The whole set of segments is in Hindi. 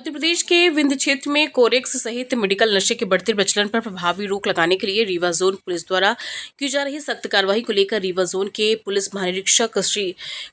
मध्य प्रदेश के विंध्य क्षेत्र में कोरेक्स सहित मेडिकल नशे के बढ़ते प्रचलन पर प्रभावी रोक लगाने के लिए रीवा जोन पुलिस द्वारा की जा रही सख्त कार्रवाई को लेकर रीवा जोन के पुलिस महानिरीक्षक श्री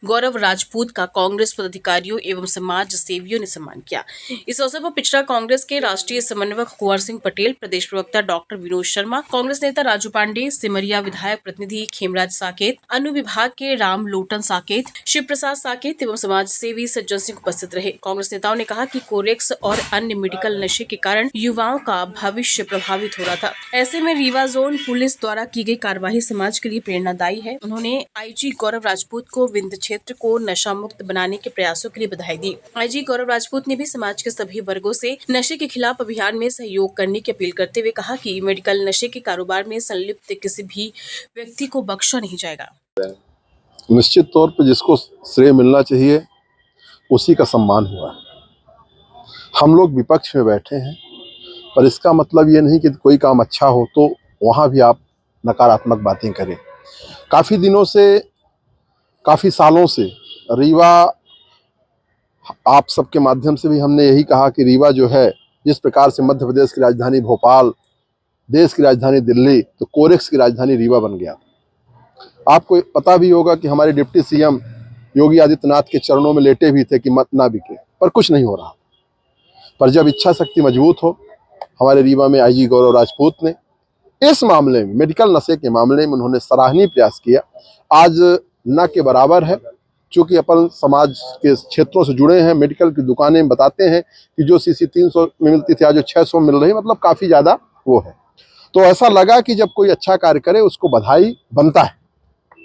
गौरव राजपूत का कांग्रेस पदाधिकारियों एवं समाज सेवियों ने सम्मान किया। इस अवसर पर पिछड़ा कांग्रेस के राष्ट्रीय समन्वयक कुंवर सिंह पटेल, प्रदेश प्रवक्ता डॉक्टर विनोद शर्मा, कांग्रेस नेता राजू पांडे, सिमरिया विधायक प्रतिनिधि खेमराज साकेत, अनुविभाग के राम लोटन साकेत, शिव प्रसाद साकेत एवं समाज सेवी सज्जन सिंह उपस्थित रहे। कांग्रेस नेताओं ने कहा कि कोरेक्स और अन्य मेडिकल नशे के कारण युवाओं का भविष्य प्रभावित हो रहा था। ऐसे में रीवा जोन पुलिस द्वारा की गई कार्यवाही समाज के लिए प्रेरणादायी है। उन्होंने आईजी गौरव राजपूत को विंध्य क्षेत्र को नशा मुक्त बनाने के प्रयासों के लिए बधाई दी। आईजी गौरव राजपूत ने भी समाज के सभी वर्गों से नशे के खिलाफ अभियान में सहयोग करने की अपील करते हुए कहा कि मेडिकल नशे के कारोबार में संलिप्त किसी भी व्यक्ति को बख्शा नहीं जाएगा। निश्चित तौर पर जिसको श्रेय मिलना चाहिए उसी का सम्मान हुआ है। हम लोग विपक्ष में बैठे हैं, पर इसका मतलब ये नहीं कि कोई काम अच्छा हो तो वहाँ भी आप नकारात्मक बातें करें। काफ़ी दिनों से, काफ़ी सालों से रीवा, आप सबके माध्यम से भी हमने यही कहा कि रीवा जो है, जिस प्रकार से मध्य प्रदेश की राजधानी भोपाल, देश की राजधानी दिल्ली, तो कोरेक्स की राजधानी रीवा बन गया। आपको पता भी होगा कि हमारे डिप्टी सीएम योगी आदित्यनाथ के चरणों में लेटे भी थे कि मत ना बिके, पर कुछ नहीं हो रहा। पर जब इच्छा शक्ति मजबूत हो, हमारे रीवा में आईजी गौरव राजपूत ने इस मामले में, मेडिकल नशे के मामले में उन्होंने सराहनीय प्रयास किया। आज न के बराबर है, चूँकि अपन समाज के क्षेत्रों से जुड़े हैं। मेडिकल की दुकानें बताते हैं कि जो सीसी 300 में मिलती थी आज जो 600 मिल रही, मतलब काफ़ी ज़्यादा वो है। तो ऐसा लगा कि जब कोई अच्छा कार्य करे उसको बधाई बनता है,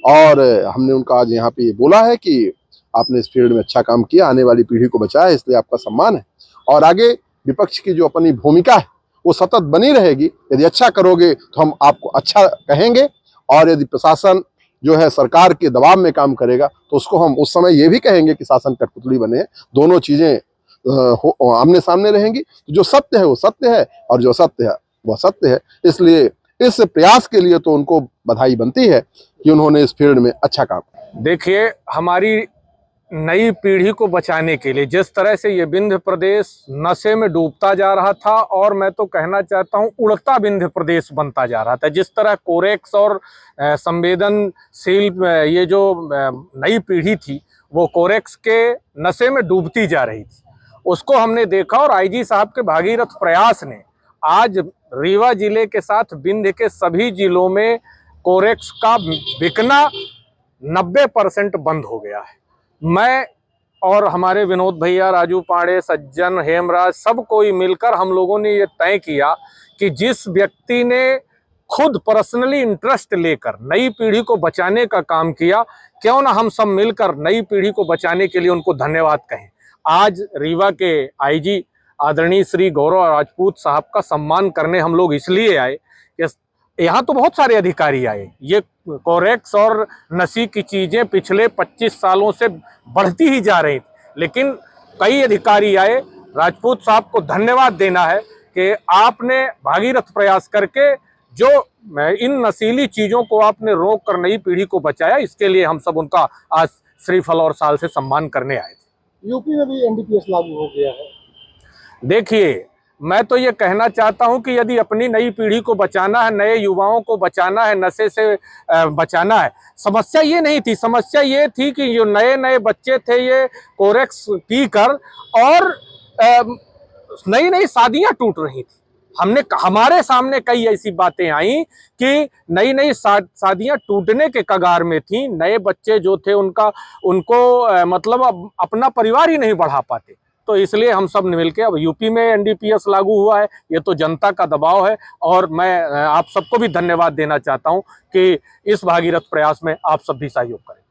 और हमने उनका आज यहाँ पे ये बोला है कि आपने इस फील्ड में अच्छा काम किया, आने वाली पीढ़ी को बचाया, इसलिए आपका सम्मान है। और आगे विपक्ष की जो अपनी भूमिका है वो सतत बनी रहेगी। यदि अच्छा करोगे तो हम आपको अच्छा कहेंगे, और यदि प्रशासन जो है सरकार के दबाव में काम करेगा तो उसको हम उस समय ये भी कहेंगे कि शासन कठपुतली बने। दोनों चीज़ें आमने सामने रहेंगी। तो जो सत्य है वो सत्य है, और जो सत्य है वह सत्य है। इसलिए इस प्रयास के लिए तो उनको बधाई बनती है कि उन्होंने इस फील्ड में अच्छा काम। देखिए, हमारी नई पीढ़ी को बचाने के लिए जिस तरह से ये विंध्य प्रदेश नशे में डूबता जा रहा था, और मैं तो कहना चाहता हूँ उड़ता विंध्य प्रदेश बनता जा रहा था। जिस तरह कोरेक्स और संवेदनशील ये जो नई पीढ़ी थी वो कोरेक्स के नशे में डूबती जा रही थी, उसको हमने देखा। और आईजी साहब के भागीरथ प्रयास ने आज रीवा जिले के साथ विंध्य के सभी जिलों में कोरेक्स का बिकना 90% बंद हो गया है। मैं और हमारे विनोद भैया, राजू पांडे, सज्जन, हेमराज, सब कोई मिलकर हम लोगों ने ये तय किया कि जिस व्यक्ति ने खुद पर्सनली इंटरेस्ट लेकर नई पीढ़ी को बचाने का काम किया, क्यों ना हम सब मिलकर नई पीढ़ी को बचाने के लिए उनको धन्यवाद कहें। आज रीवा के आईजी आदरणीय श्री गौरव राजपूत साहब का सम्मान करने हम लोग इसलिए आए कि यहाँ तो बहुत सारे अधिकारी आए। ये कोरेक्स और नशे की चीज़ें पिछले 25 सालों से बढ़ती ही जा रही थी, लेकिन कई अधिकारी आए। राजपूत साहब को धन्यवाद देना है कि आपने भागीरथ प्रयास करके जो इन नशीली चीज़ों को आपने रोक कर नई पीढ़ी को बचाया, इसके लिए हम सब उनका आज श्रीफल और साल से सम्मान करने आए थे। यूपी में भी एनडीपीएस लागू हो गया है। देखिए, मैं तो ये कहना चाहता हूं कि यदि अपनी नई पीढ़ी को बचाना है, नए युवाओं को बचाना है, नशे से बचाना है, समस्या ये नहीं थी। समस्या ये थी कि जो नए नए बच्चे थे ये कोरेक्स पीकर और नई नई शादियां टूट रही थी। हमारे सामने कई ऐसी बातें आई कि नई नई शादियां टूटने के कगार में थी। नए बच्चे जो थे उनको मतलब अपना परिवार ही नहीं बढ़ा पाते। तो इसलिए हम सब मिलकर, अब यूपी में एनडीपीएस लागू हुआ है, ये तो जनता का दबाव है। और मैं आप सबको भी धन्यवाद देना चाहता हूं कि इस भागीरथ प्रयास में आप सब भी सहयोग करें।